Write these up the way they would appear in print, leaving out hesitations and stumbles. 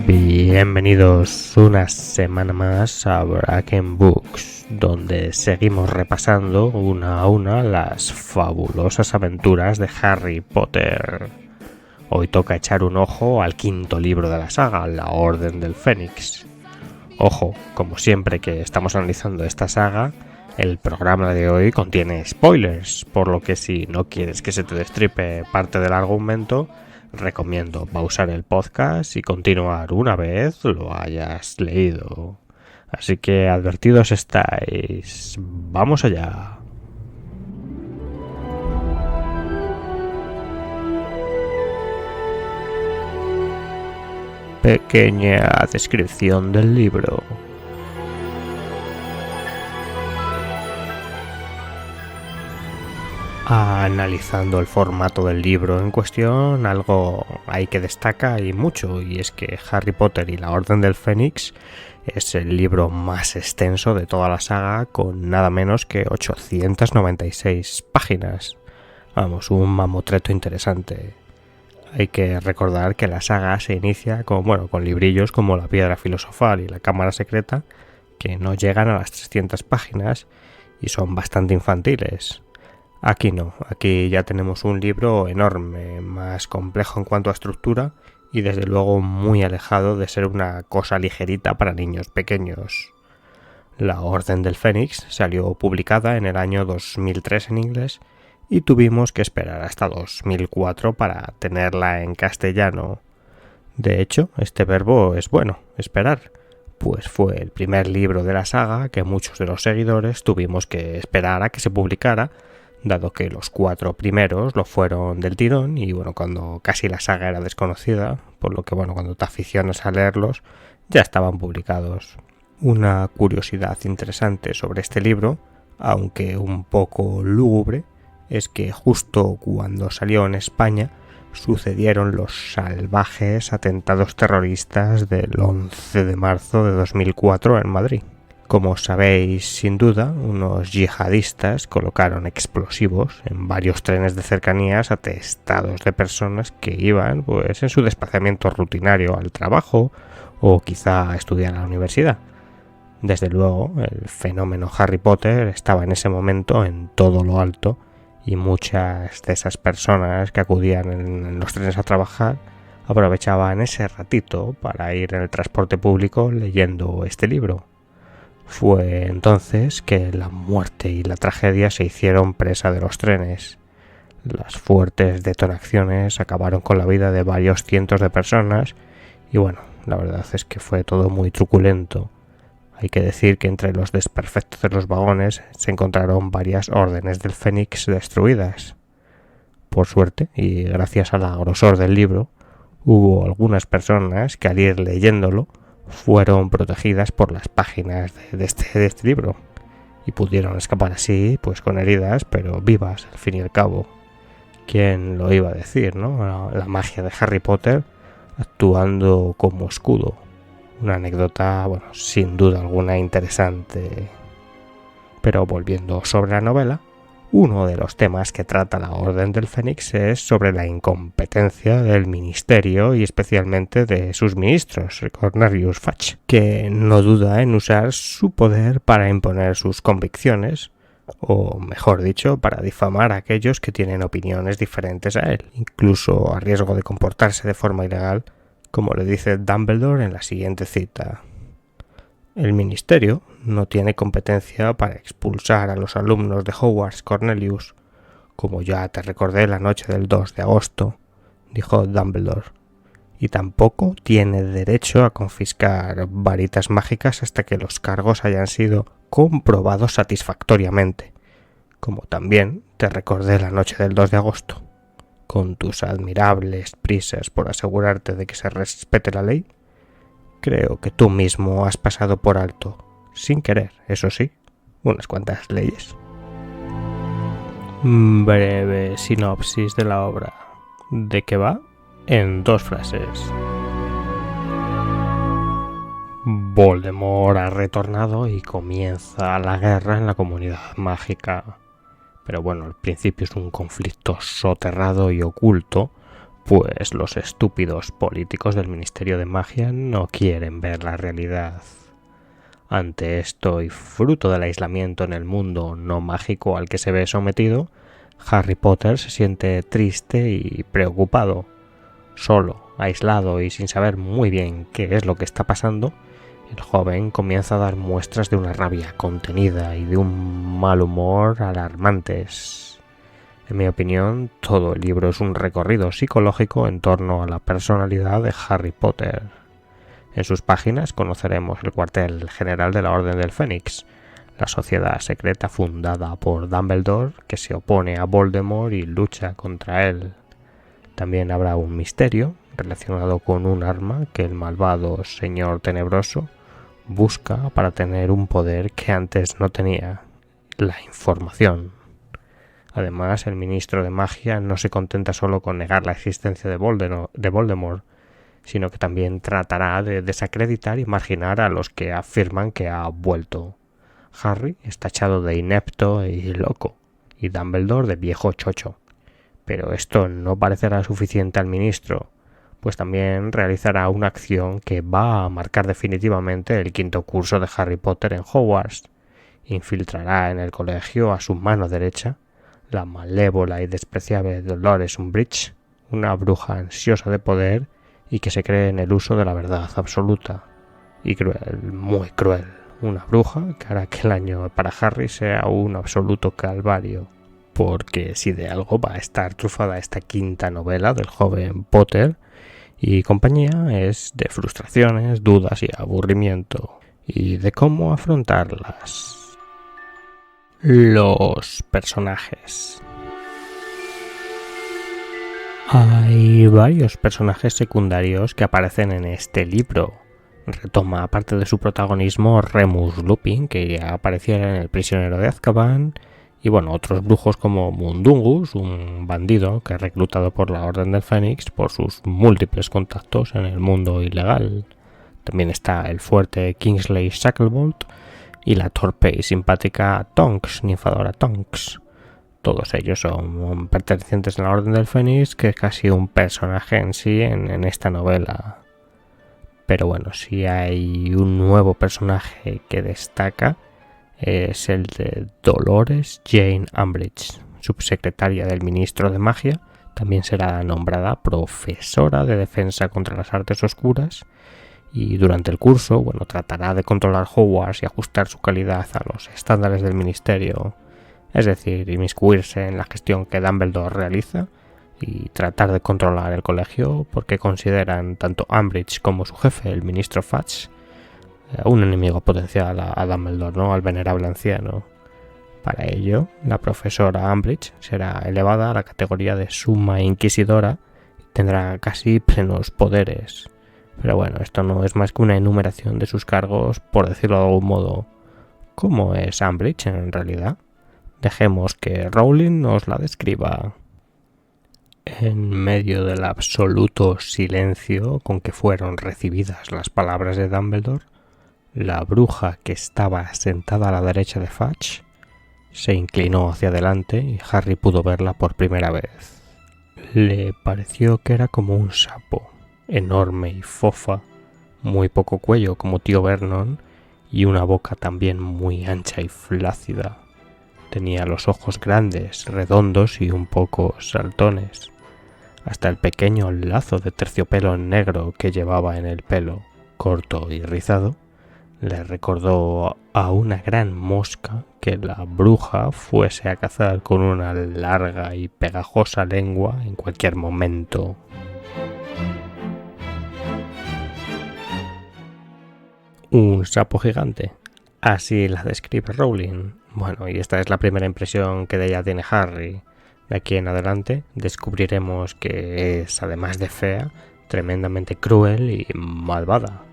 Bienvenidos una semana más a Bracken Books, donde seguimos repasando una a una las fabulosas aventuras de Harry Potter. Hoy toca echar un ojo al quinto libro de la saga, La Orden del Fénix. Ojo, como siempre que estamos analizando esta saga, el programa de hoy contiene spoilers, por lo que si no quieres que se te destripe parte del argumento, recomiendo pausar el podcast y continuar una vez lo hayas leído. Así que advertidos estáis. ¡Vamos allá! Pequeña descripción del libro. Analizando el formato del libro en cuestión, algo hay que destaca y mucho, y es que Harry Potter y la Orden del Fénix es el libro más extenso de toda la saga, con nada menos que 896 páginas. Vamos, un mamotreto interesante. Hay que recordar que la saga se inicia con librillos como La Piedra Filosofal y La Cámara Secreta, que no llegan a las 300 páginas y son bastante infantiles. Aquí no, aquí ya tenemos un libro enorme, más complejo en cuanto a estructura y desde luego muy alejado de ser una cosa ligerita para niños pequeños. La Orden del Fénix salió publicada en el año 2003 en inglés y tuvimos que esperar hasta 2004 para tenerla en castellano. De hecho, este verbo es bueno, esperar, pues fue el primer libro de la saga que muchos de los seguidores tuvimos que esperar a que se publicara, dado que los 4 primeros lo fueron del tirón y cuando casi la saga era desconocida, por lo que cuando te aficionas a leerlos ya estaban publicados. Una curiosidad interesante sobre este libro, aunque un poco lúgubre, es que justo cuando salió en España sucedieron los salvajes atentados terroristas del 11 de marzo de 2004 en Madrid. Como sabéis, sin duda, unos yihadistas colocaron explosivos en varios trenes de cercanías atestados de personas que iban en su desplazamiento rutinario al trabajo o quizá a estudiar a la universidad. Desde luego, el fenómeno Harry Potter estaba en ese momento en todo lo alto y muchas de esas personas que acudían en los trenes a trabajar aprovechaban ese ratito para ir en el transporte público leyendo este libro. Fue entonces que la muerte y la tragedia se hicieron presa de los trenes. Las fuertes detonaciones acabaron con la vida de varios cientos de personas y la verdad es que fue todo muy truculento. Hay que decir que entre los desperfectos de los vagones se encontraron varias órdenes del Fénix destruidas. Por suerte, y gracias al grosor del libro, hubo algunas personas que al ir leyéndolo fueron protegidas por las páginas de este libro y pudieron escapar así, con heridas, pero vivas al fin y al cabo. ¿Quién lo iba a decir, no? La magia de Harry Potter actuando como escudo. Una anécdota, sin duda alguna interesante. Pero volviendo sobre la novela, uno de los temas que trata la Orden del Fénix es sobre la incompetencia del ministerio y especialmente de sus ministros, Cornelius Fudge, que no duda en usar su poder para imponer sus convicciones, o mejor dicho, para difamar a aquellos que tienen opiniones diferentes a él, incluso a riesgo de comportarse de forma ilegal, como le dice Dumbledore en la siguiente cita. El ministerio no tiene competencia para expulsar a los alumnos de Hogwarts, Cornelius, como ya te recordé la noche del 2 de agosto, dijo Dumbledore, y tampoco tiene derecho a confiscar varitas mágicas hasta que los cargos hayan sido comprobados satisfactoriamente, como también te recordé la noche del 2 de agosto. Con tus admirables prisas por asegurarte de que se respete la ley, creo que tú mismo has pasado por alto, sin querer, eso sí, unas cuantas leyes. Breve sinopsis de la obra. ¿De qué va? En 2 frases. Voldemort ha retornado y comienza la guerra en la comunidad mágica. Pero al principio es un conflicto soterrado y oculto pues los estúpidos políticos del Ministerio de Magia no quieren ver la realidad. Ante esto y fruto del aislamiento en el mundo no mágico al que se ve sometido, Harry Potter se siente triste y preocupado. Solo, aislado y sin saber muy bien qué es lo que está pasando, el joven comienza a dar muestras de una rabia contenida y de un mal humor alarmantes. En mi opinión, todo el libro es un recorrido psicológico en torno a la personalidad de Harry Potter. En sus páginas conoceremos el cuartel general de la Orden del Fénix, la sociedad secreta fundada por Dumbledore que se opone a Voldemort y lucha contra él. También habrá un misterio relacionado con un arma que el malvado Señor Tenebroso busca para tener un poder que antes no tenía, la información. Además, el ministro de Magia no se contenta solo con negar la existencia de Voldemort, sino que también tratará de desacreditar y marginar a los que afirman que ha vuelto. Harry es tachado de inepto y loco, y Dumbledore de viejo chocho. Pero esto no parecerá suficiente al ministro, pues también realizará una acción que va a marcar definitivamente el quinto curso de Harry Potter en Hogwarts. Infiltrará en el colegio a su mano derecha, la malévola y despreciable Dolores Umbridge, una bruja ansiosa de poder y que se cree en el uso de la verdad absoluta. Y cruel, muy cruel. Una bruja que hará que el año para Harry sea un absoluto calvario. Porque si de algo va a estar trufada esta quinta novela del joven Potter y compañía, es de frustraciones, dudas y aburrimiento, y de cómo afrontarlas. Los personajes. Hay varios personajes secundarios que aparecen en este libro. Retoma parte de su protagonismo Remus Lupin, que ya apareciera en El prisionero de Azkaban, y bueno, otros brujos como Mundungus, un bandido que es reclutado por la Orden del Fénix por sus múltiples contactos en el mundo ilegal. También está el fuerte Kingsley Shacklebolt y la torpe y simpática Tonks, ninfadora Tonks. Todos ellos son pertenecientes a la Orden del Fénix, que es casi un personaje en sí en esta novela. Pero bueno, si hay un nuevo personaje que destaca, es el de Dolores Jane Umbridge, subsecretaria del ministro de Magia. También será nombrada profesora de defensa contra las artes oscuras y durante el curso, bueno, tratará de controlar Hogwarts y ajustar su calidad a los estándares del ministerio, es decir, inmiscuirse en la gestión que Dumbledore realiza y tratar de controlar el colegio porque consideran tanto Umbridge como su jefe, el ministro Fudge, un enemigo potencial a Dumbledore, ¿no? Al venerable anciano. Para ello, la profesora Umbridge será elevada a la categoría de suma inquisidora y tendrá casi plenos poderes. Pero bueno, esto no es más que una enumeración de sus cargos, por decirlo de algún modo. ¿Cómo es Umbridge en realidad? Dejemos que Rowling nos la describa. En medio del absoluto silencio con que fueron recibidas las palabras de Dumbledore, la bruja que estaba sentada a la derecha de Fudge se inclinó hacia adelante y Harry pudo verla por primera vez. Le pareció que era como un sapo, enorme y fofa, muy poco cuello como tío Vernon y una boca también muy ancha y flácida. Tenía los ojos grandes, redondos y un poco saltones. Hasta el pequeño lazo de terciopelo negro que llevaba en el pelo, corto y rizado, le recordó a una gran mosca que la bruja fuese a cazar con una larga y pegajosa lengua en cualquier momento. Un sapo gigante. Así la describe Rowling. Bueno, y esta es la primera impresión que de ella tiene Harry. De aquí en adelante descubriremos que es, además de fea, tremendamente cruel y malvada.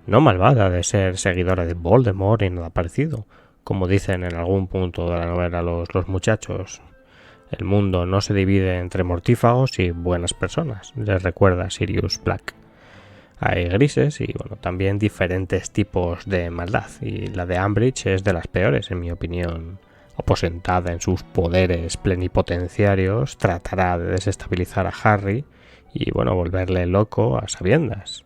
No malvada de ser seguidora de Voldemort y nada parecido, como dicen en algún punto de la novela los muchachos. El mundo no se divide entre mortífagos y buenas personas, les recuerda Sirius Black. Hay grises y bueno, también diferentes tipos de maldad, y la de Umbridge es de las peores en mi opinión. Aposentada en sus poderes plenipotenciarios, tratará de desestabilizar a Harry y bueno, volverle loco a sabiendas.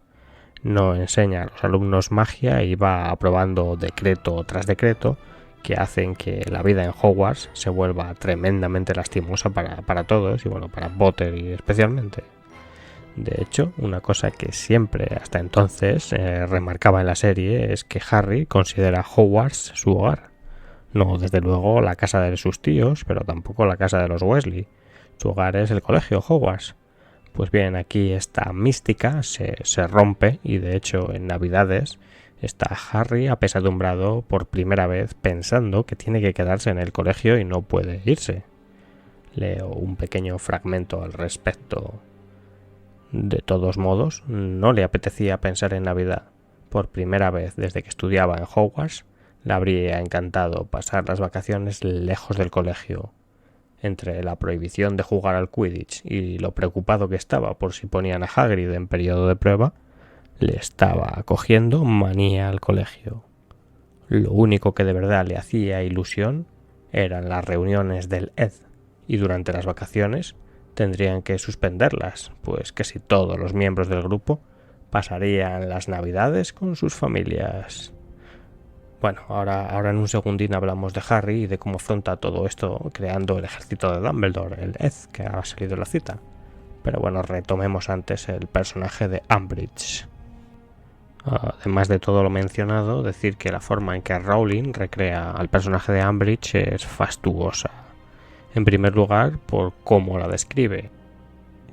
No enseña a los alumnos magia y va aprobando decreto tras decreto que hacen que la vida en Hogwarts se vuelva tremendamente lastimosa para todos y bueno, para Potter y especialmente. De hecho, una cosa que siempre hasta entonces remarcaba en la serie es que Harry considera Hogwarts su hogar. No, desde luego, la casa de sus tíos, pero tampoco la casa de los Weasley. Su hogar es el colegio Hogwarts. Pues bien, aquí esta mística se rompe y de hecho en Navidades está Harry apesadumbrado por primera vez pensando que tiene que quedarse en el colegio y no puede irse. Leo un pequeño fragmento al respecto. De todos modos, no le apetecía pensar en Navidad. Por primera vez desde que estudiaba en Hogwarts, le habría encantado pasar las vacaciones lejos del colegio. Entre la prohibición de jugar al Quidditch y lo preocupado que estaba por si ponían a Hagrid en periodo de prueba, le estaba cogiendo manía al colegio. Lo único que de verdad le hacía ilusión eran las reuniones del ED, y durante las vacaciones tendrían que suspenderlas, pues casi todos los miembros del grupo pasarían las Navidades con sus familias. Bueno, ahora en un segundín hablamos de Harry y de cómo afronta todo esto creando el ejército de Dumbledore, el ED, que ha salido en la cita. Pero bueno, retomemos antes el personaje de Umbridge. Además de todo lo mencionado, decir que la forma en que Rowling recrea al personaje de Umbridge es fastuosa. En primer lugar, por cómo la describe.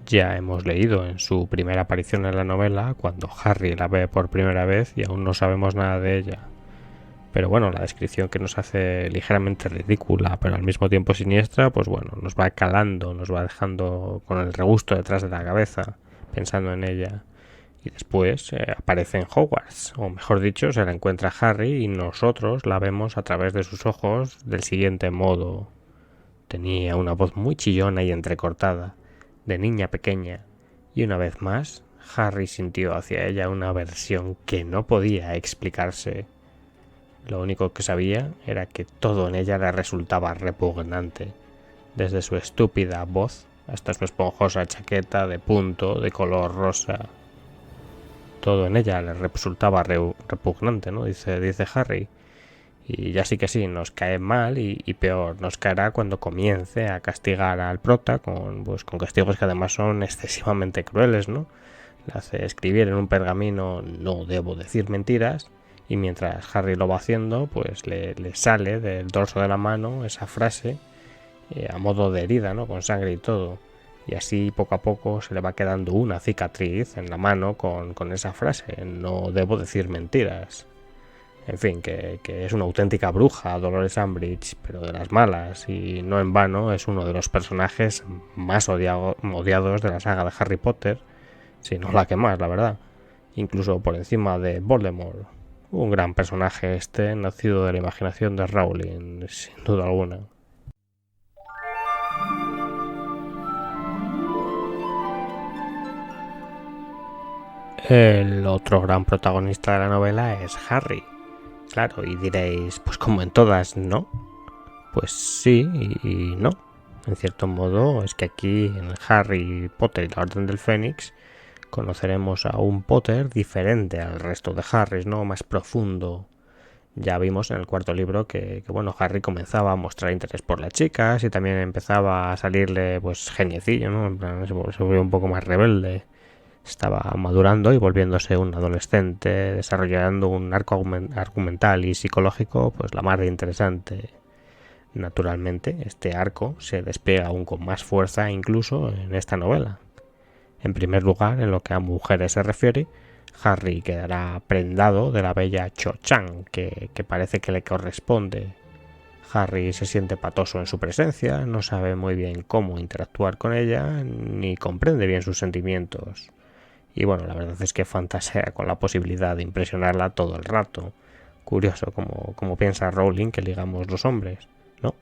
Ya hemos leído en su primera aparición en la novela, cuando Harry la ve por primera vez y aún no sabemos nada de ella. Pero bueno, la descripción que nos hace ligeramente ridícula, pero al mismo tiempo siniestra, pues bueno, nos va calando, nos va dejando con el regusto detrás de la cabeza, pensando en ella. Y después aparece en Hogwarts, o mejor dicho, se la encuentra Harry y nosotros la vemos a través de sus ojos del siguiente modo. Tenía una voz muy chillona y entrecortada, de niña pequeña, y una vez más, Harry sintió hacia ella una aversión que no podía explicarse. Lo único que sabía era que todo en ella le resultaba repugnante, desde su estúpida voz hasta su esponjosa chaqueta de punto de color rosa. Todo en ella le resultaba repugnante, ¿no? Dice Harry. Y ya sí que sí, nos cae mal y peor, nos caerá cuando comience a castigar al prota con castigos que además son excesivamente crueles, ¿no? Le hace escribir en un pergamino "no debo decir mentiras", y mientras Harry lo va haciendo, pues le sale del dorso de la mano esa frase a modo de herida, ¿no? Con sangre y todo. Y así poco a poco se le va quedando una cicatriz en la mano con esa frase, "no debo decir mentiras". En fin, que es una auténtica bruja Dolores Umbridge, pero de las malas, y no en vano es uno de los personajes más odiados de la saga de Harry Potter, si no la que más, la verdad, incluso por encima de Voldemort. Un gran personaje este, nacido de la imaginación de Rowling, sin duda alguna. El otro gran protagonista de la novela es Harry. Claro, y diréis, pues como en todas, ¿no? Pues sí y no. En cierto modo, es que aquí en Harry Potter y la Orden del Fénix conoceremos a un Potter diferente al resto de Harrys, ¿no? Más profundo. Ya vimos en el cuarto libro que bueno, Harry comenzaba a mostrar interés por las chicas y también empezaba a salirle pues geniecillo, ¿no? En plan, se volvió un poco más rebelde. Estaba madurando y volviéndose un adolescente, desarrollando un arco argumental y psicológico pues la más de interesante. Naturalmente, este arco se despliega aún con más fuerza incluso en esta novela. En primer lugar, en lo que a mujeres se refiere, Harry quedará prendado de la bella Cho Chang, que parece que le corresponde. Harry se siente patoso en su presencia, no sabe muy bien cómo interactuar con ella, ni comprende bien sus sentimientos. Y bueno, la verdad es que fantasea con la posibilidad de impresionarla todo el rato. Curioso como piensa Rowling que ligamos los hombres, ¿no?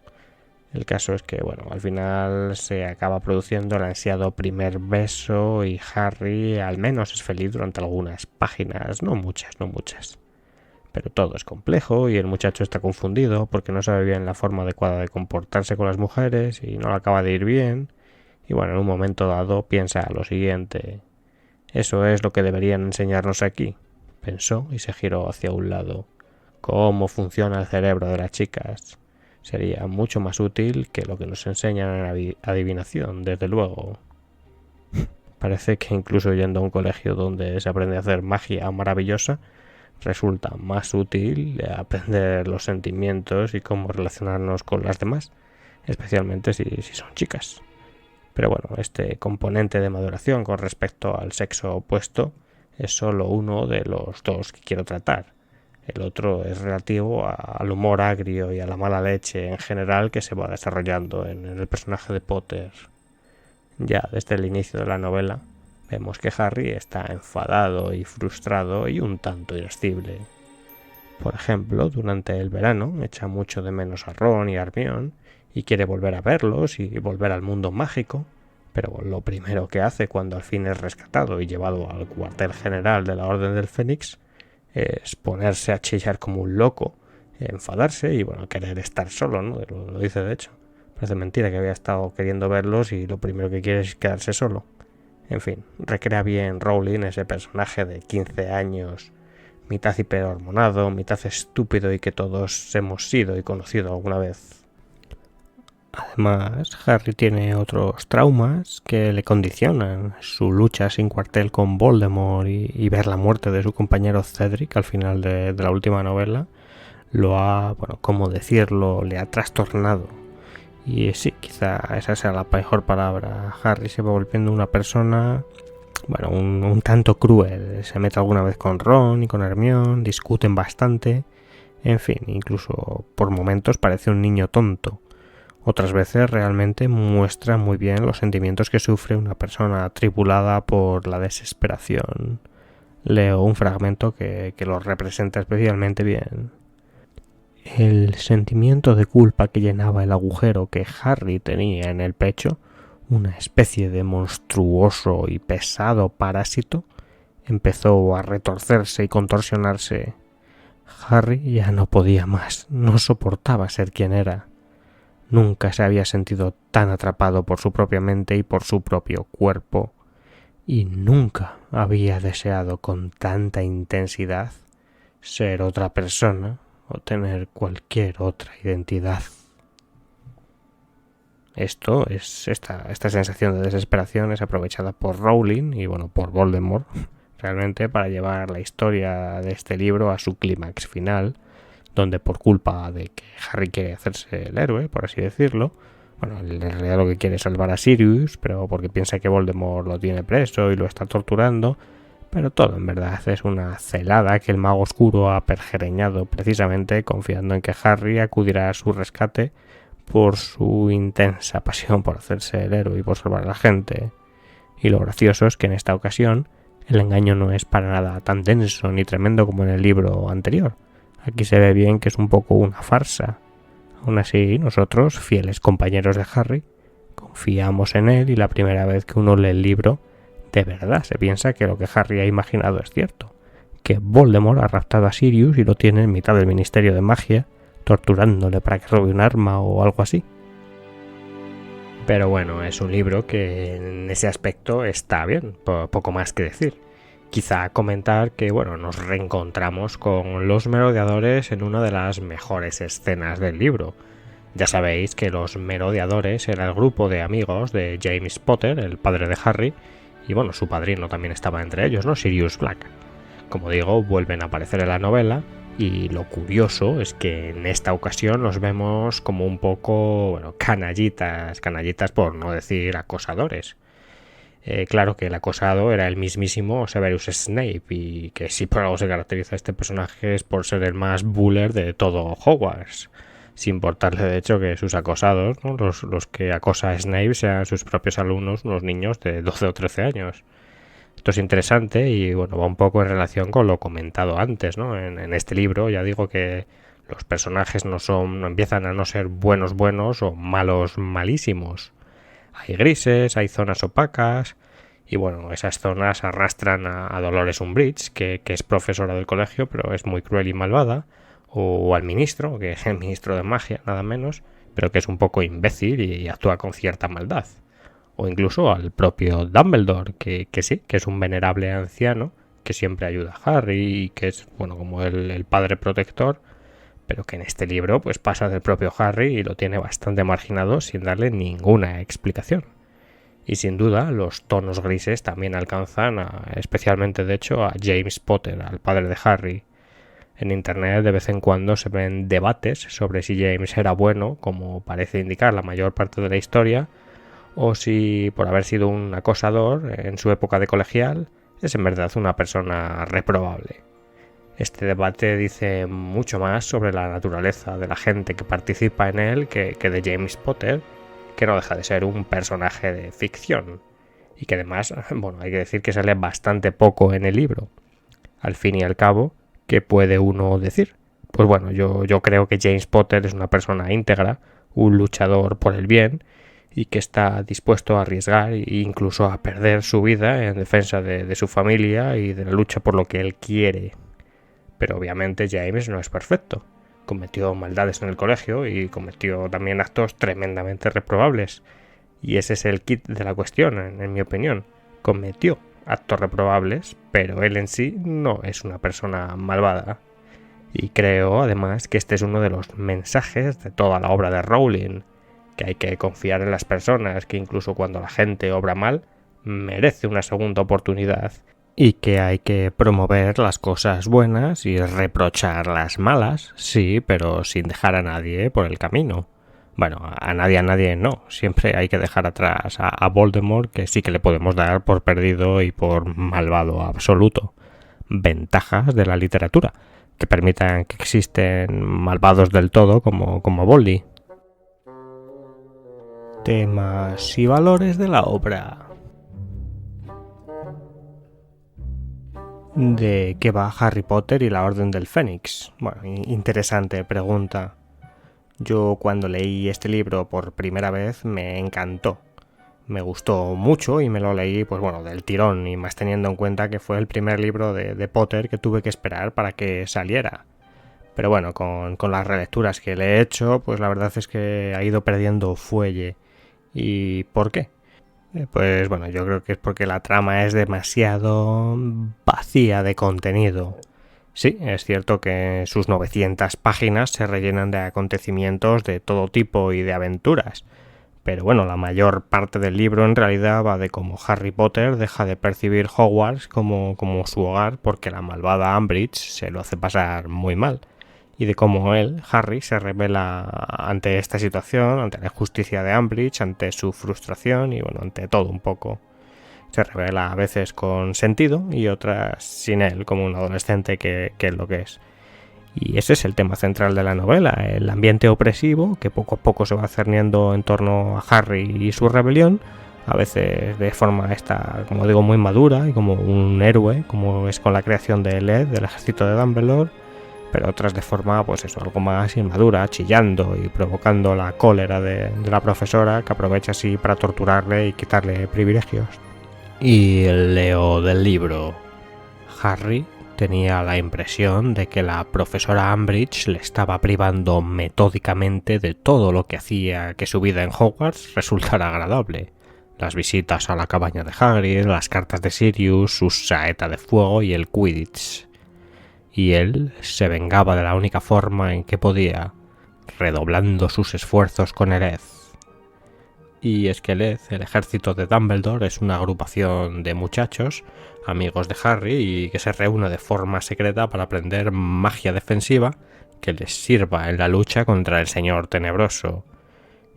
El caso es que, bueno, al final se acaba produciendo el ansiado primer beso y Harry al menos es feliz durante algunas páginas, no muchas. Pero todo es complejo y el muchacho está confundido porque no sabe bien la forma adecuada de comportarse con las mujeres y no le acaba de ir bien. Y bueno, en un momento dado piensa lo siguiente: eso es lo que deberían enseñarnos aquí, pensó y se giró hacia un lado. ¿Cómo funciona el cerebro de las chicas? Sería mucho más útil que lo que nos enseñan en adivinación, desde luego. Parece que incluso yendo a un colegio donde se aprende a hacer magia maravillosa, resulta más útil aprender los sentimientos y cómo relacionarnos con las demás, especialmente si son chicas. Pero bueno, este componente de maduración con respecto al sexo opuesto es solo uno de los dos que quiero tratar. El otro es relativo al humor agrio y a la mala leche en general que se va desarrollando en el personaje de Potter. Ya desde el inicio de la novela vemos que Harry está enfadado y frustrado y un tanto irascible. Por ejemplo, durante el verano echa mucho de menos a Ron y a Hermione y quiere volver a verlos y volver al mundo mágico, pero lo primero que hace cuando al fin es rescatado y llevado al cuartel general de la Orden del Fénix es ponerse a chillar como un loco, enfadarse y bueno, querer estar solo, ¿no? Lo dice de hecho. Parece mentira que había estado queriendo verlos y lo primero que quiere es quedarse solo. En fin, recrea bien Rowling ese personaje de 15 años, mitad hiperhormonado, mitad estúpido y que todos hemos sido y conocido alguna vez. Además, Harry tiene otros traumas que le condicionan. Su lucha sin cuartel con Voldemort y ver la muerte de su compañero Cedric al final de la última novela lo ha, bueno, ¿cómo decirlo?, le ha trastornado. Y sí, quizá esa sea la mejor palabra. Harry se va volviendo una persona, bueno, un tanto cruel. Se mete alguna vez con Ron y con Hermione, discuten bastante. En fin, incluso por momentos parece un niño tonto. Otras veces realmente muestra muy bien los sentimientos que sufre una persona atribulada por la desesperación. Leo un fragmento que lo representa especialmente bien. El sentimiento de culpa que llenaba el agujero que Harry tenía en el pecho, una especie de monstruoso y pesado parásito, empezó a retorcerse y contorsionarse. Harry ya no podía más, no soportaba ser quien era. Nunca se había sentido tan atrapado por su propia mente y por su propio cuerpo, y nunca había deseado con tanta intensidad ser otra persona o tener cualquier otra identidad. Esta sensación de desesperación es aprovechada por Rowling y bueno, por Voldemort realmente para llevar la historia de este libro a su clímax final, donde por culpa de que Harry quiere hacerse el héroe, por así decirlo, bueno, en realidad lo que quiere es salvar a Sirius, pero porque piensa que Voldemort lo tiene preso y lo está torturando, pero todo en verdad es una celada que el mago oscuro ha pergereñado precisamente confiando en que Harry acudirá a su rescate por su intensa pasión por hacerse el héroe y por salvar a la gente. Y lo gracioso es que en esta ocasión el engaño no es para nada tan denso ni tremendo como en el libro anterior. Aquí se ve bien que es un poco una farsa. Aún así, nosotros, fieles compañeros de Harry, confiamos en él y la primera vez que uno lee el libro, de verdad se piensa que lo que Harry ha imaginado es cierto, que Voldemort ha raptado a Sirius y lo tiene en mitad del Ministerio de Magia, torturándole para que robe un arma o algo así. Pero bueno, es un libro que en ese aspecto está bien, poco más que decir. Quizá comentar que bueno, nos reencontramos con los merodeadores en una de las mejores escenas del libro. Ya sabéis que los merodeadores era el grupo de amigos de James Potter, el padre de Harry, y bueno, su padrino también estaba entre ellos, ¿no? Sirius Black. Como digo, vuelven a aparecer en la novela y lo curioso es que en esta ocasión los vemos como un poco, bueno, canallitas por no decir acosadores. Claro que el acosado era el mismísimo Severus Snape y que si por algo se caracteriza este personaje es por ser el más buller de todo Hogwarts, sin importarle de hecho que sus acosados, ¿no? los que acosa a Snape sean sus propios alumnos, unos niños de 12 o 13 años. Esto es interesante y bueno, va un poco en relación con lo comentado antes, ¿no? En este libro ya digo que los personajes no empiezan a no ser buenos o malos malísimos. Hay grises, hay zonas opacas y bueno, esas zonas arrastran a Dolores Umbridge, que es profesora del colegio pero es muy cruel y malvada, o al ministro, que es el ministro de magia, nada menos, pero que es un poco imbécil y actúa con cierta maldad. o incluso al propio Dumbledore, que sí, que es un venerable anciano que siempre ayuda a Harry y que es, bueno, como el padre protector, pero que en este libro pues pasa del propio Harry y lo tiene bastante marginado sin darle ninguna explicación. Y sin duda los tonos grises también alcanzan, especialmente de hecho, a James Potter, al padre de Harry. En internet de vez en cuando se ven debates sobre si James era bueno, como parece indicar la mayor parte de la historia, o si por haber sido un acosador en su época de colegial es en verdad una persona reprobable. Este debate dice mucho más sobre la naturaleza de la gente que participa en él que de James Potter, que no deja de ser un personaje de ficción y que además, bueno, hay que decir que sale bastante poco en el libro. Al fin y al cabo, ¿qué puede uno decir? Pues bueno, yo creo que James Potter es una persona íntegra, un luchador por el bien y que está dispuesto a arriesgar e incluso a perder su vida en defensa de su familia y de la lucha por lo que él quiere. Pero obviamente James no es perfecto. Cometió maldades en el colegio y cometió también actos tremendamente reprobables. Y ese es el kit de la cuestión, en mi opinión. Cometió actos reprobables, pero él en sí no es una persona malvada. Y creo, además, que este es uno de los mensajes de toda la obra de Rowling, que hay que confiar en las personas, que incluso cuando la gente obra mal, merece una segunda oportunidad, y que hay que promover las cosas buenas y reprochar las malas, sí, pero sin dejar a nadie por el camino. Bueno, a nadie no. Siempre hay que dejar atrás a Voldemort, que sí que le podemos dar por perdido y por malvado absoluto. Ventajas de la literatura, que permitan que existen malvados del todo como Voldy. Temas y valores de la obra. ¿De qué va Harry Potter y la Orden del Fénix? Bueno, interesante pregunta. Yo cuando leí este libro por primera vez me encantó. Me gustó mucho y me lo leí, pues bueno, del tirón, y más teniendo en cuenta que fue el primer libro de Potter que tuve que esperar para que saliera. Pero bueno, con las relecturas que le he hecho, pues la verdad es que ha ido perdiendo fuelle. ¿Y por qué? Pues bueno, yo creo que es porque la trama es demasiado vacía de contenido. Sí, es cierto que sus 900 páginas se rellenan de acontecimientos de todo tipo y de aventuras, pero bueno, la mayor parte del libro en realidad va de cómo Harry Potter deja de percibir Hogwarts como su hogar porque la malvada Umbridge se lo hace pasar muy mal, y de cómo él, Harry, se revela ante esta situación, ante la injusticia de Umbridge, ante su frustración y bueno, ante todo un poco. Se revela a veces con sentido y otras sin él, como un adolescente que es lo que es. Y ese es el tema central de la novela, el ambiente opresivo que poco a poco se va cerniendo en torno a Harry y su rebelión, a veces de forma como digo, muy madura y como un héroe, como es con la creación de Led, del ejército de Dumbledore, pero otras de forma, pues eso, algo más inmadura, chillando y provocando la cólera de la profesora, que aprovecha así para torturarle y quitarle privilegios. Y leo del libro. Harry tenía la impresión de que la profesora Umbridge le estaba privando metódicamente de todo lo que hacía que su vida en Hogwarts resultara agradable. Las visitas a la cabaña de Hagrid, las cartas de Sirius, su saeta de fuego y el Quidditch. Y él se vengaba de la única forma en que podía, redoblando sus esfuerzos con Eled. Y es que Eled, el ejército de Dumbledore, es una agrupación de muchachos, amigos de Harry, y que se reúne de forma secreta para aprender magia defensiva que les sirva en la lucha contra el Señor Tenebroso.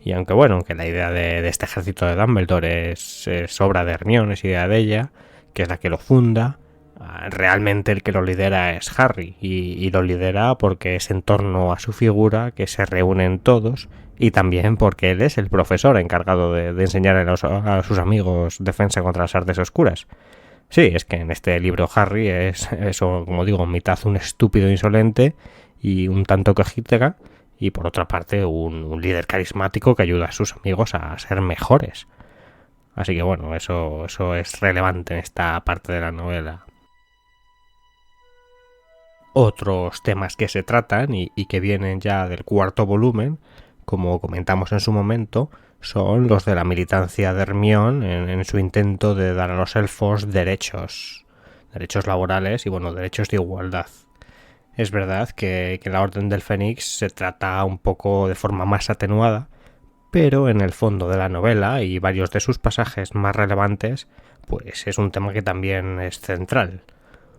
Y aunque la idea de este ejército de Dumbledore es obra de Hermione, es idea de ella, que es la que lo funda, realmente el que lo lidera es Harry, y lo lidera porque es en torno a su figura que se reúnen todos, y también porque él es el profesor encargado de enseñar a sus amigos defensa contra las artes oscuras. Sí, es que en este libro Harry es eso, como digo, mitad un estúpido insolente y un tanto cojítega, y por otra parte un líder carismático que ayuda a sus amigos a ser mejores. Así que bueno, eso es relevante en esta parte de la novela. Otros temas que se tratan y que vienen ya del cuarto volumen, como comentamos en su momento, son los de la militancia de Hermione en su intento de dar a los elfos derechos laborales y derechos de igualdad. Es verdad que la Orden del Fénix se trata un poco de forma más atenuada, pero en el fondo de la novela y varios de sus pasajes más relevantes, pues es un tema que también es central.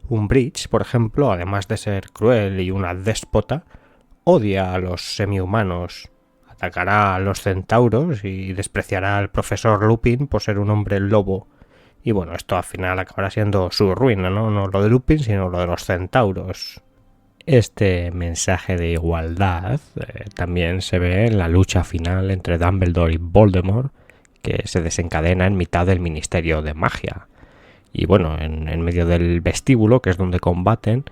Umbridge, por ejemplo, además de ser cruel y una déspota, odia a los semi-humanos, atacará a los centauros y despreciará al profesor Lupin por ser un hombre lobo. Y esto al final acabará siendo su ruina, ¿no? No lo de Lupin, sino lo de los centauros. Este mensaje de igualdad también se ve en la lucha final entre Dumbledore y Voldemort, que se desencadena en mitad del Ministerio de Magia. Y en medio del vestíbulo, que es donde combaten,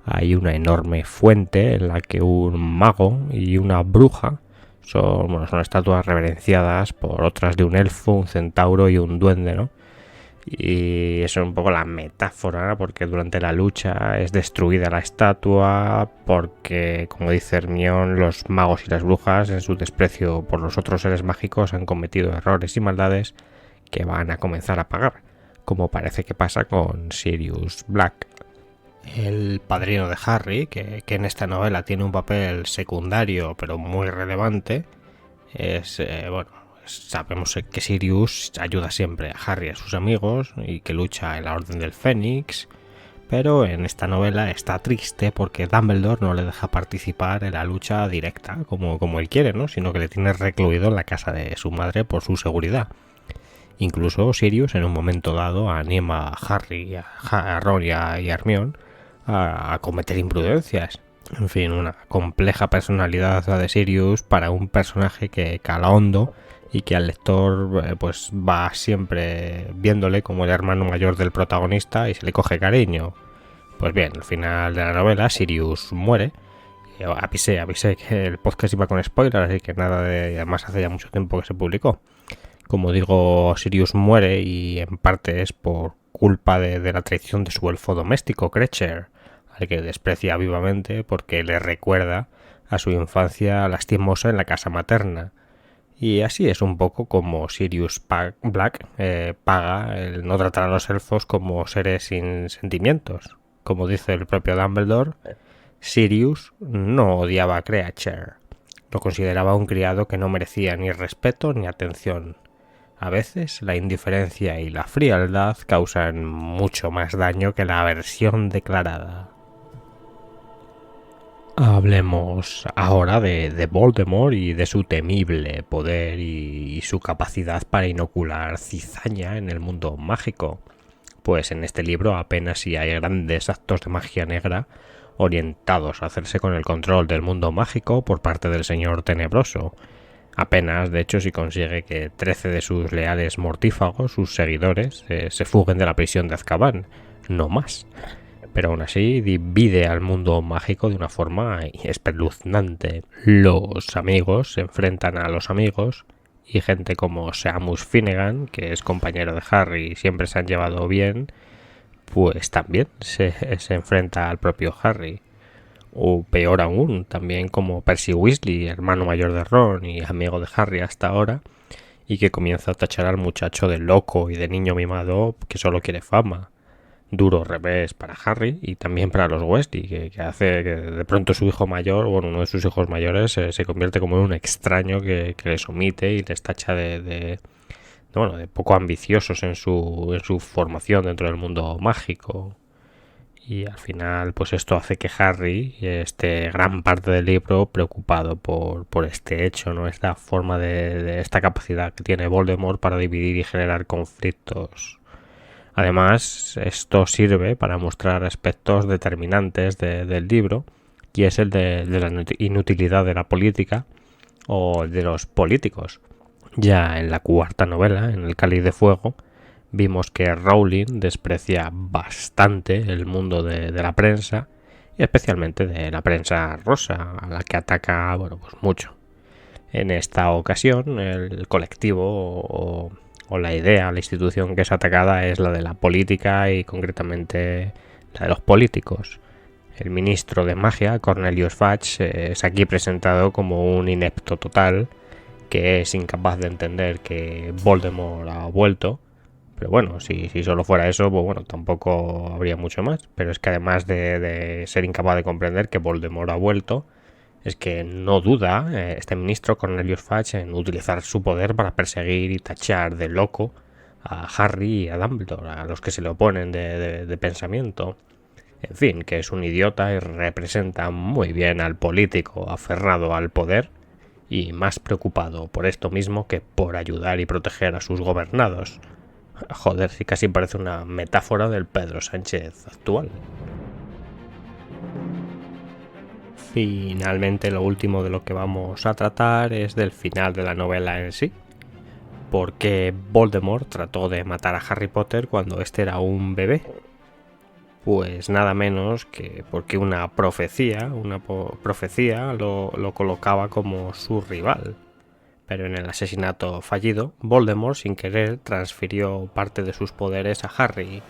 hay una enorme fuente en la que un mago y una bruja son estatuas reverenciadas por otras de un elfo, un centauro y un duende, ¿no? Y eso es un poco la metáfora, porque durante la lucha es destruida la estatua porque, como dice Hermione, los magos y las brujas, en su desprecio por los otros seres mágicos, han cometido errores y maldades que van a comenzar a pagar, como parece que pasa con Sirius Black. El padrino de Harry, que en esta novela tiene un papel secundario pero muy relevante, es, sabemos que Sirius ayuda siempre a Harry y a sus amigos y que lucha en la Orden del Fénix, pero en esta novela está triste porque Dumbledore no le deja participar en la lucha directa como él quiere, ¿no? Sino que le tiene recluido en la casa de su madre por su seguridad. Incluso Sirius en un momento dado anima a Harry, a Ron y a Hermione a cometer imprudencias. En fin, una compleja personalidad la de Sirius para un personaje que cala hondo y que al lector va siempre viéndole como el hermano mayor del protagonista y se le coge cariño. Pues bien, al final de la novela Sirius muere. Avisé que el podcast iba con spoilers, así que nada de... Además hace ya mucho tiempo que se publicó. Como digo, Sirius muere y en parte es por culpa de la traición de su elfo doméstico, Kreacher, al que desprecia vivamente porque le recuerda a su infancia lastimosa en la casa materna. Y así es un poco como Sirius Black paga el no tratar a los elfos como seres sin sentimientos. Como dice el propio Dumbledore, Sirius no odiaba a Kreacher. Lo consideraba un criado que no merecía ni respeto ni atención. A veces la indiferencia y la frialdad causan mucho más daño que la aversión declarada. Hablemos ahora de Voldemort y de su temible poder y su capacidad para inocular cizaña en el mundo mágico. Pues en este libro apenas si hay grandes actos de magia negra orientados a hacerse con el control del mundo mágico por parte del Señor Tenebroso. Apenas, de hecho, si consigue que 13 de sus leales mortífagos, sus seguidores, se fuguen de la prisión de Azkaban. No más. Pero aún así divide al mundo mágico de una forma espeluznante. Los amigos se enfrentan a los amigos y gente como Seamus Finnegan, que es compañero de Harry y siempre se han llevado bien, pues también se enfrenta al propio Harry. O peor aún, también como Percy Weasley, hermano mayor de Ron y amigo de Harry hasta ahora, y que comienza a tachar al muchacho de loco y de niño mimado que solo quiere fama. Duro revés para Harry y también para los Weasley, que hace que de pronto su hijo mayor, uno de sus hijos mayores, se convierte como en un extraño que les omite y les tacha de poco ambiciosos en su formación dentro del mundo mágico. Y al final, pues esto hace que Harry esté gran parte del libro preocupado por este hecho, ¿no? Esta forma de esta capacidad que tiene Voldemort para dividir y generar conflictos. Además, esto sirve para mostrar aspectos determinantes del libro, y es el de la inutilidad de la política o de los políticos. Ya en la cuarta novela, en El Cáliz de Fuego, vimos que Rowling desprecia bastante el mundo de la prensa, y especialmente de la prensa rosa, a la que ataca mucho. En esta ocasión, el colectivo o la idea, la institución que es atacada es la de la política y concretamente la de los políticos. El ministro de magia, Cornelius Fudge, es aquí presentado como un inepto total que es incapaz de entender que Voldemort ha vuelto. Pero bueno, si solo fuera eso, pues bueno, tampoco habría mucho más. Pero es que además de ser incapaz de comprender que Voldemort ha vuelto, es que no duda este ministro Cornelius Fudge en utilizar su poder para perseguir y tachar de loco a Harry y a Dumbledore, a los que se le oponen de pensamiento. En fin, que es un idiota y representa muy bien al político aferrado al poder y más preocupado por esto mismo que por ayudar y proteger a sus gobernados. Joder, sí, casi parece una metáfora del Pedro Sánchez actual. Finalmente, lo último de lo que vamos a tratar es del final de la novela en sí. Porque Voldemort trató de matar a Harry Potter cuando este era un bebé. Pues nada menos que porque una profecía lo colocaba como su rival. Pero en el asesinato fallido, Voldemort sin querer transfirió parte de sus poderes a Harry,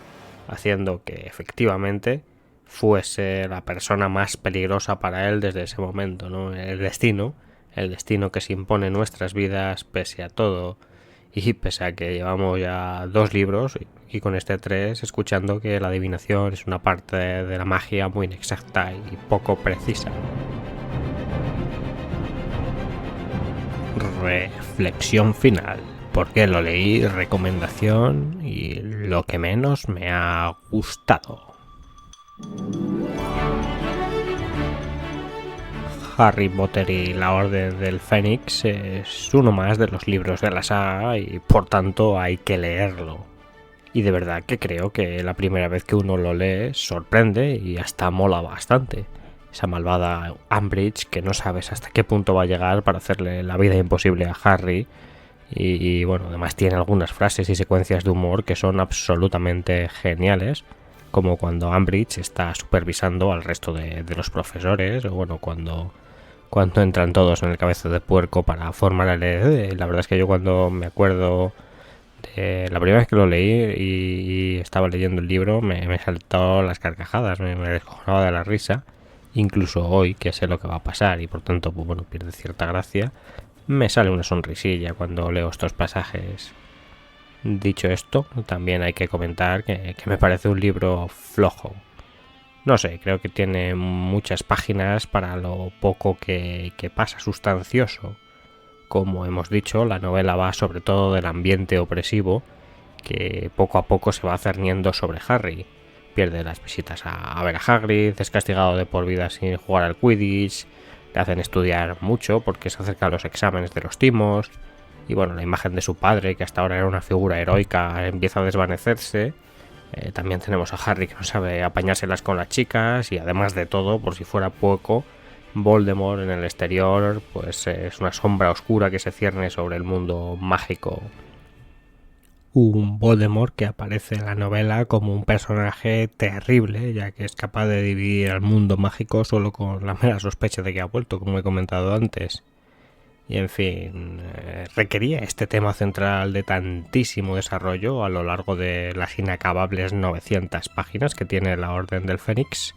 haciendo que efectivamente fuese la persona más peligrosa para él desde ese momento, ¿no? El destino que se impone en nuestras vidas pese a todo, y pese a que llevamos ya 2 libros y con este 3 escuchando que la adivinación es una parte de la magia muy inexacta y poco precisa. Reflexión final. ¿Por qué lo leí? Recomendación y lo que menos me ha gustado. Harry Potter y la Orden del Fénix es uno más de los libros de la saga y por tanto hay que leerlo. Y de verdad que creo que la primera vez que uno lo lee sorprende y hasta mola bastante. Esa malvada Umbridge que no sabes hasta qué punto va a llegar para hacerle la vida imposible a Harry. Y bueno, además tiene algunas frases y secuencias de humor que son absolutamente geniales, como cuando Umbridge está supervisando al resto de los profesores, o bueno, cuando entran todos en el cabeza de puerco para formar el heredero. La verdad es que yo cuando me acuerdo de la primera vez que lo leí y estaba leyendo el libro me saltó las carcajadas, me descojonaba de la risa. Incluso hoy que sé lo que va a pasar y por tanto pues bueno, pierde cierta gracia, me sale una sonrisilla cuando leo estos pasajes. Dicho esto, también hay que comentar que me parece un libro flojo. No sé, creo que tiene muchas páginas para lo poco que pasa sustancioso. Como hemos dicho, la novela va sobre todo del ambiente opresivo que poco a poco se va cerniendo sobre Harry. Pierde las visitas a ver a Hagrid, es castigado de por vida sin jugar al Quidditch, le hacen estudiar mucho porque se acercan los exámenes de los timos, y bueno, la imagen de su padre, que hasta ahora era una figura heroica, empieza a desvanecerse. También tenemos a Harry que no sabe apañárselas con las chicas, y además de todo, por si fuera poco, Voldemort en el exterior pues es una sombra oscura que se cierne sobre el mundo mágico. Un Voldemort que aparece en la novela como un personaje terrible, ya que es capaz de dividir al mundo mágico solo con la mera sospecha de que ha vuelto, como he comentado antes. Y en fin, requería este tema central de tantísimo desarrollo a lo largo de las inacabables 900 páginas que tiene la Orden del Fénix.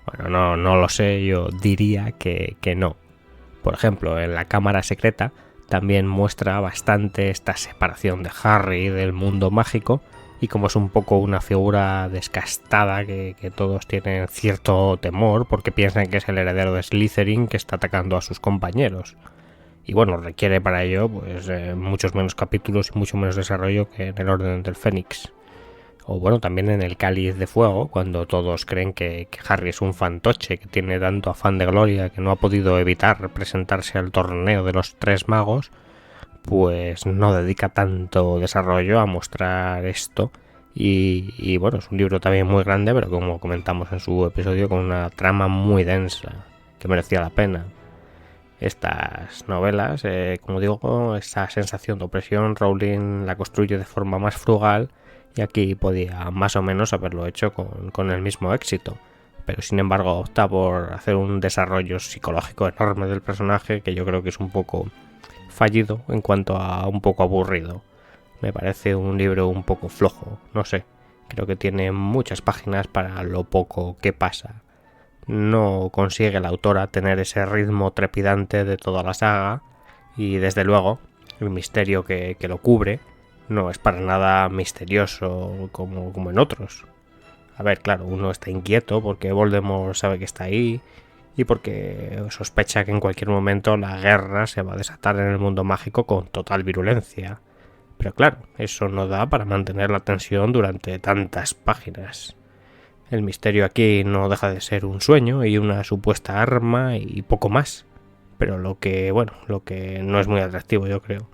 Bueno, no lo sé, yo diría que no. Por ejemplo, en la Cámara Secreta también muestra bastante esta separación de Harry del mundo mágico, y como es un poco una figura descastada que todos tienen cierto temor porque piensan que es el heredero de Slytherin que está atacando a sus compañeros. Y bueno, requiere para ello pues muchos menos capítulos y mucho menos desarrollo que en el Orden del Fénix. O bueno, también en el Cáliz de Fuego, cuando todos creen que Harry es un fantoche que tiene tanto afán de gloria que no ha podido evitar presentarse al torneo de los 3 magos, pues no dedica tanto desarrollo a mostrar esto. Y bueno, es un libro también muy grande, pero como comentamos en su episodio, con una trama muy densa, que merecía la pena. Estas novelas, como digo, esa sensación de opresión, Rowling la construye de forma más frugal, y aquí podía más o menos haberlo hecho con el mismo éxito, pero sin embargo opta por hacer un desarrollo psicológico enorme del personaje que yo creo que es un poco fallido en cuanto a un poco aburrido. Me parece un libro un poco flojo, no sé, creo que tiene muchas páginas para lo poco que pasa. No consigue la autora tener ese ritmo trepidante de toda la saga, Y desde luego, el misterio que lo cubre no es para nada misterioso como en otros. A ver, claro, uno está inquieto porque Voldemort sabe que está ahí y porque sospecha que en cualquier momento la guerra se va a desatar en el mundo mágico con total virulencia. Pero claro, eso no da para mantener la tensión durante tantas páginas. El misterio aquí no deja de ser un sueño y una supuesta arma y poco más. Pero lo que no es muy atractivo, yo creo.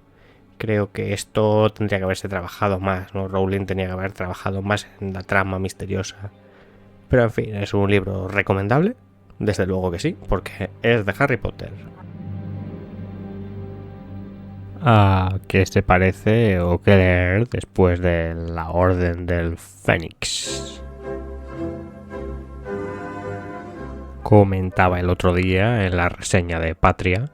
Creo que esto tendría que haberse trabajado más, ¿no? Rowling tenía que haber trabajado más en la trama misteriosa. Pero en fin, es un libro recomendable, desde luego que sí, porque es de Harry Potter. ¿A qué se parece o qué leer después de La Orden del Fénix? Comentaba el otro día en la reseña de Patria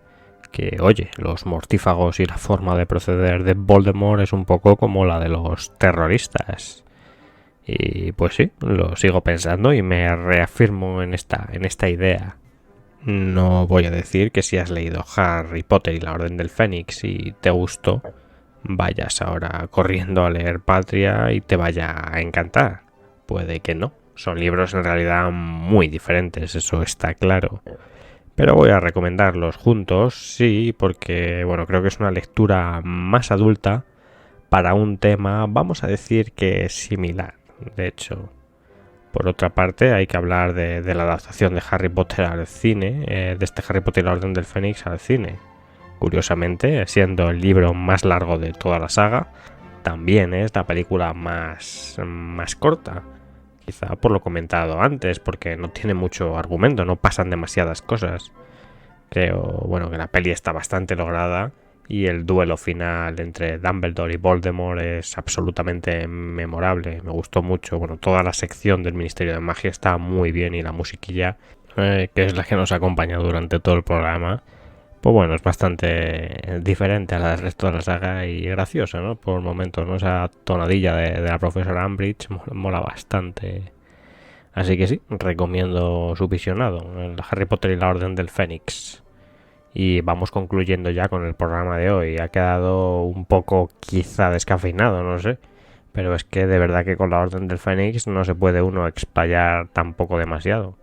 que, oye, los mortífagos y la forma de proceder de Voldemort es un poco como la de los terroristas. Y pues sí, lo sigo pensando y me reafirmo en esta idea. No voy a decir que si has leído Harry Potter y la Orden del Fénix y te gustó, vayas ahora corriendo a leer Patria y te vaya a encantar. Puede que no. Son libros en realidad muy diferentes, eso está claro. Pero voy a recomendarlos juntos, sí, porque bueno, creo que es una lectura más adulta para un tema, vamos a decir que similar. De hecho, por otra parte, hay que hablar de la adaptación de Harry Potter al cine, de este Harry Potter y la Orden del Fénix al cine. Curiosamente, siendo el libro más largo de toda la saga, también es la película más corta. Quizá por lo comentado antes, porque no tiene mucho argumento, no pasan demasiadas cosas. Creo, bueno, que la peli está bastante lograda y el duelo final entre Dumbledore y Voldemort es absolutamente memorable. Me gustó mucho. Bueno, toda la sección del Ministerio de Magia está muy bien y la musiquilla, que es la que nos acompaña durante todo el programa, pues bueno, es bastante diferente a la del resto de la saga y graciosa, ¿no? Por momentos, ¿no? Esa tonadilla de la profesora Umbridge mola bastante. Así que sí, recomiendo su visionado, el Harry Potter y la Orden del Fénix. Y vamos concluyendo ya con el programa de hoy. Ha quedado un poco quizá descafeinado, no sé. Pero es que de verdad que con la Orden del Fénix no se puede uno explayar tampoco demasiado.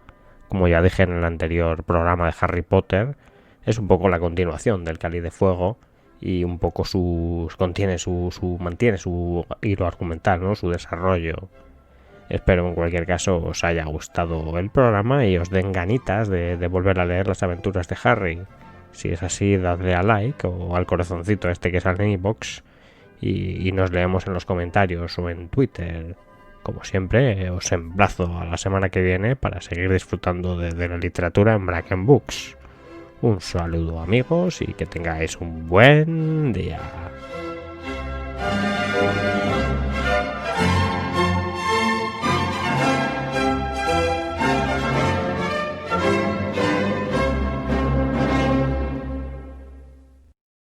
Como ya dije en el anterior programa de Harry Potter, es un poco la continuación del Cáliz de Fuego y un poco mantiene su hilo argumental, ¿no? Su desarrollo. Espero en cualquier caso os haya gustado el programa y os den ganitas de volver a leer las aventuras de Harry. Si es así, dadle a like o al corazoncito este que sale en iVoox y nos leemos en los comentarios o en Twitter. Como siempre, os emplazo a la semana que viene para seguir disfrutando de la literatura en Bracken Books. Un saludo amigos y que tengáis un buen día.